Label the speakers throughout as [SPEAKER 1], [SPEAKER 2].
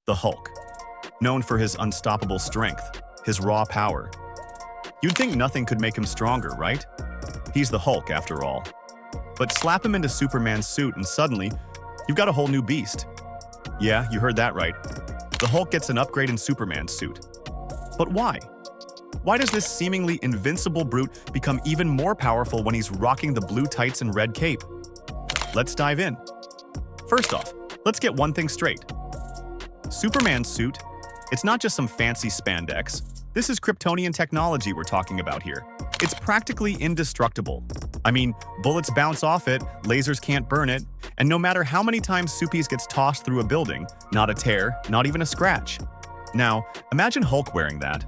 [SPEAKER 1] the Hulk, known for his unstoppable strength, his raw power. You'd think nothing could make him stronger, right? He's the Hulk, after all. But slap him into Superman's suit and suddenly, you've got a whole new beast. Yeah, you heard that right. The Hulk gets an upgrade in Superman's suit. But why? Why does this seemingly invincible brute become even more powerful when he's rocking the blue tights and red cape? Let's dive in. First off, let's get one thing straight. Superman's suit, it's not just some fancy spandex. This is Kryptonian technology we're talking about here. It's practically indestructible. I mean, bullets bounce off it, lasers can't burn it, and no matter how many times Supes gets tossed through a building, not a tear, not even a scratch. Now, imagine Hulk wearing that.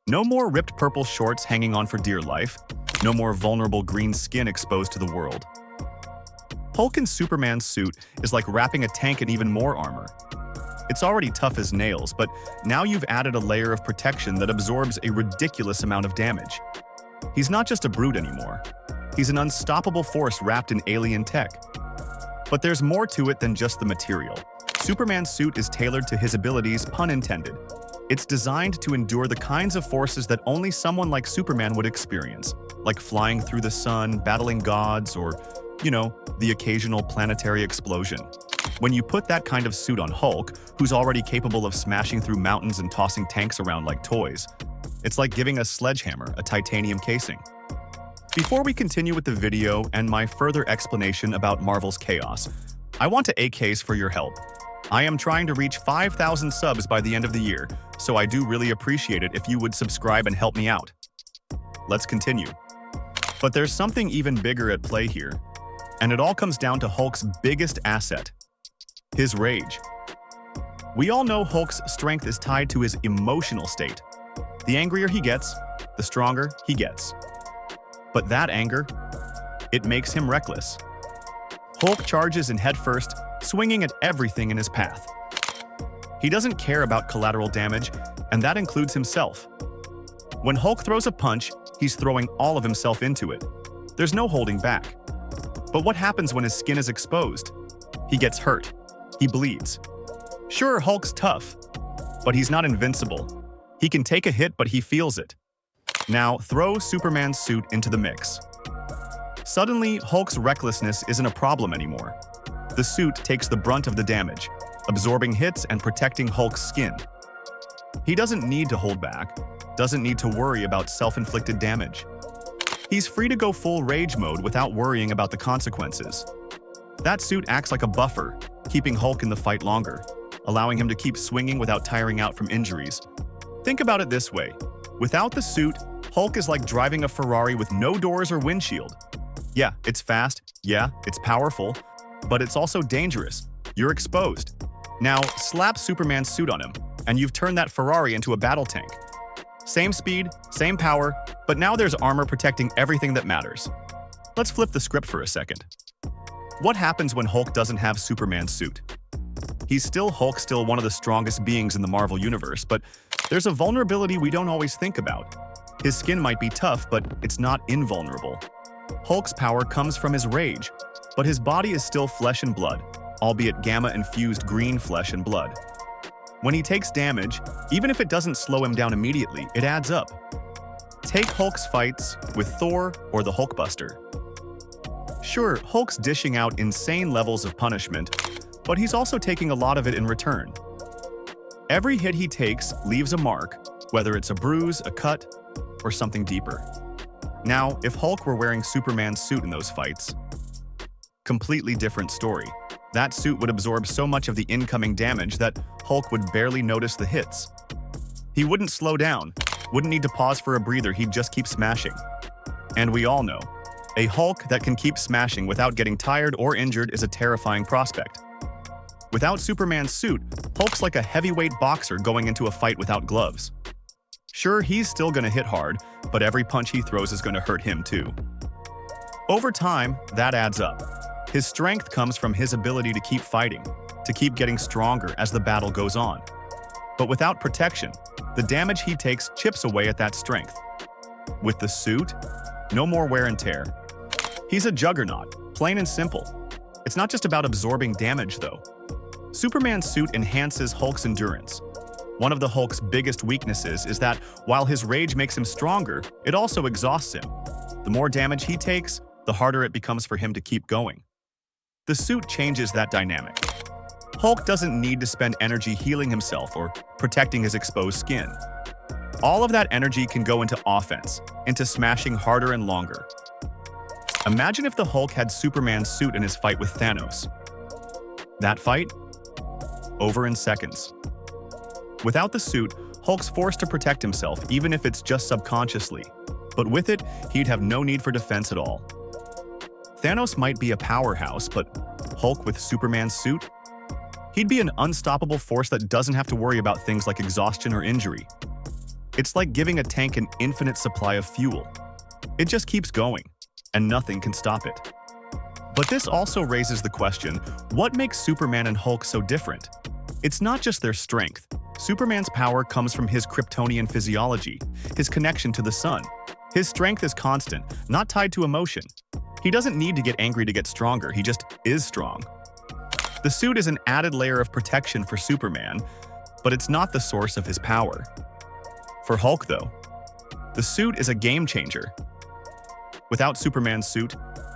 [SPEAKER 1] No more ripped purple shorts hanging on for dear life. No more vulnerable green skin exposed to the world. Hulk in Superman's suit is like wrapping a tank in even more armor. It's already tough as nails, but now you've added a layer of protection that absorbs a ridiculous amount of damage. He's not just a brute anymore. He's an unstoppable force wrapped in alien tech. But there's more to it than just the material. Superman's suit is tailored to his abilities, pun intended. It's designed to endure the kinds of forces that only someone like Superman would experience, like flying through the sun, battling gods, or, the occasional planetary explosion. When you put that kind of suit on Hulk, who's already capable of smashing through mountains and tossing tanks around like toys, it's like giving a sledgehammer a titanium casing. Before we continue with the video and my further explanation about Marvel's chaos, I want to AKs for your help. I am trying to reach 5,000 subs by the end of the year, so I do really appreciate it if you would subscribe and help me out. Let's continue. But there's something even bigger at play here, and it all comes down to Hulk's biggest asset: his rage. We all know Hulk's strength is tied to his emotional state. The angrier he gets, the stronger he gets. But that anger, it makes him reckless. Hulk charges in headfirst, swinging at everything in his path. He doesn't care about collateral damage, and that includes himself. When Hulk throws a punch, he's throwing all of himself into it. There's no holding back. But what happens when his skin is exposed? He gets hurt. He bleeds. Sure, Hulk's tough, but he's not invincible. He can take a hit, but he feels it. Now, throw Superman's suit into the mix. Suddenly, Hulk's recklessness isn't a problem anymore. The suit takes the brunt of the damage, absorbing hits and protecting Hulk's skin. He doesn't need to hold back, doesn't need to worry about self-inflicted damage. He's free to go full rage mode without worrying about the consequences. That suit acts like a buffer, keeping Hulk in the fight longer, allowing him to keep swinging without tiring out from injuries. Think about it this way. Without the suit, Hulk is like driving a Ferrari with no doors or windshield. Yeah, it's fast, yeah, it's powerful, but it's also dangerous. You're exposed. Now, slap Superman's suit on him, and you've turned that Ferrari into a battle tank. Same speed, same power, but now there's armor protecting everything that matters. Let's flip the script for a second. What happens when Hulk doesn't have Superman's suit? He's still Hulk, still one of the strongest beings in the Marvel Universe, but there's a vulnerability we don't always think about. His skin might be tough, but it's not invulnerable. Hulk's power comes from his rage, but his body is still flesh and blood, albeit gamma-infused green flesh and blood. When he takes damage, even if it doesn't slow him down immediately, it adds up. Take Hulk's fights with Thor or the Hulkbuster. Sure, Hulk's dishing out insane levels of punishment, but he's also taking a lot of it in return. Every hit he takes leaves a mark, whether it's a bruise, a cut, or something deeper. Now, if Hulk were wearing Superman's suit in those fights, completely different story. That suit would absorb so much of the incoming damage that Hulk would barely notice the hits. He wouldn't slow down, wouldn't need to pause for a breather, he'd just keep smashing. And we all know, a Hulk that can keep smashing without getting tired or injured is a terrifying prospect. Without Superman's suit, Hulk's like a heavyweight boxer going into a fight without gloves. Sure, he's still gonna hit hard, but every punch he throws is gonna hurt him too. Over time, that adds up. His strength comes from his ability to keep fighting, to keep getting stronger as the battle goes on. But without protection, the damage he takes chips away at that strength. With the suit, no more wear and tear. He's a juggernaut, plain and simple. It's not just about absorbing damage, though. Superman's suit enhances Hulk's endurance. One of the Hulk's biggest weaknesses is that while his rage makes him stronger, it also exhausts him. The more damage he takes, the harder it becomes for him to keep going. The suit changes that dynamic. Hulk doesn't need to spend energy healing himself or protecting his exposed skin. All of that energy can go into offense, into smashing harder and longer. Imagine if the Hulk had Superman's suit in his fight with Thanos. That fight? Over in seconds. Without the suit, Hulk's forced to protect himself, even if it's just subconsciously. But with it, he'd have no need for defense at all. Thanos might be a powerhouse, but Hulk with Superman's suit? He'd be an unstoppable force that doesn't have to worry about things like exhaustion or injury. It's like giving a tank an infinite supply of fuel. It just keeps going, and nothing can stop it. But this also raises the question, what makes Superman and Hulk so different? It's not just their strength. Superman's power comes from his Kryptonian physiology, his connection to the sun. His strength is constant, not tied to emotion. He doesn't need to get angry to get stronger, he just is strong. The suit is an added layer of protection for Superman, but it's not the source of his power. For Hulk, though, the suit is a game changer. Without Superman's suit,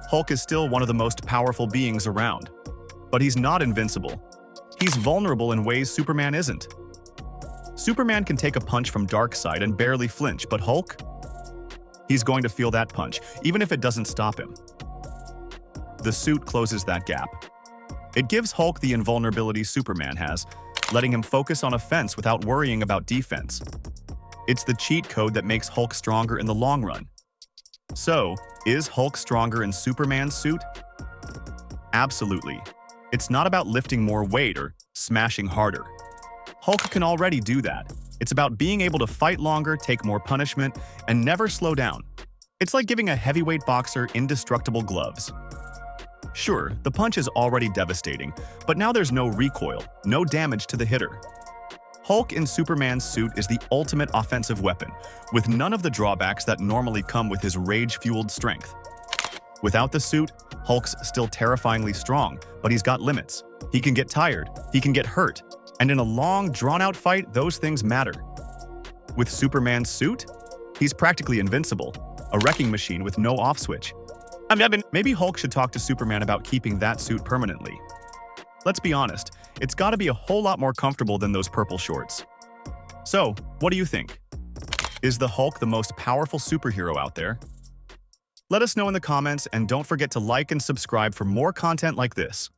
[SPEAKER 1] Hulk is still one of the most powerful beings around. But he's not invincible. He's vulnerable in ways Superman isn't. Superman can take a punch from Darkseid and barely flinch, but Hulk? He's going to feel that punch, even if it doesn't stop him. The suit closes that gap. It gives Hulk the invulnerability Superman has, letting him focus on offense without worrying about defense. It's the cheat code that makes Hulk stronger in the long run. So, is Hulk stronger in Superman's suit? Absolutely. It's not about lifting more weight or smashing harder. Hulk can already do that. It's about being able to fight longer, take more punishment, and never slow down. It's like giving a heavyweight boxer indestructible gloves. Sure, the punch is already devastating, but now there's no recoil, no damage to the hitter. Hulk in Superman's suit is the ultimate offensive weapon, with none of the drawbacks that normally come with his rage-fueled strength. Without the suit, Hulk's still terrifyingly strong, but he's got limits. He can get tired, he can get hurt, and in a long, drawn-out fight, those things matter. With Superman's suit, he's practically invincible, a wrecking machine with no off switch. Maybe Hulk should talk to Superman about keeping that suit permanently. Let's be honest, it's gotta be a whole lot more comfortable than those purple shorts. So, what do you think? Is the Hulk the most powerful superhero out there? Let us know in the comments, and don't forget to like and subscribe for more content like this.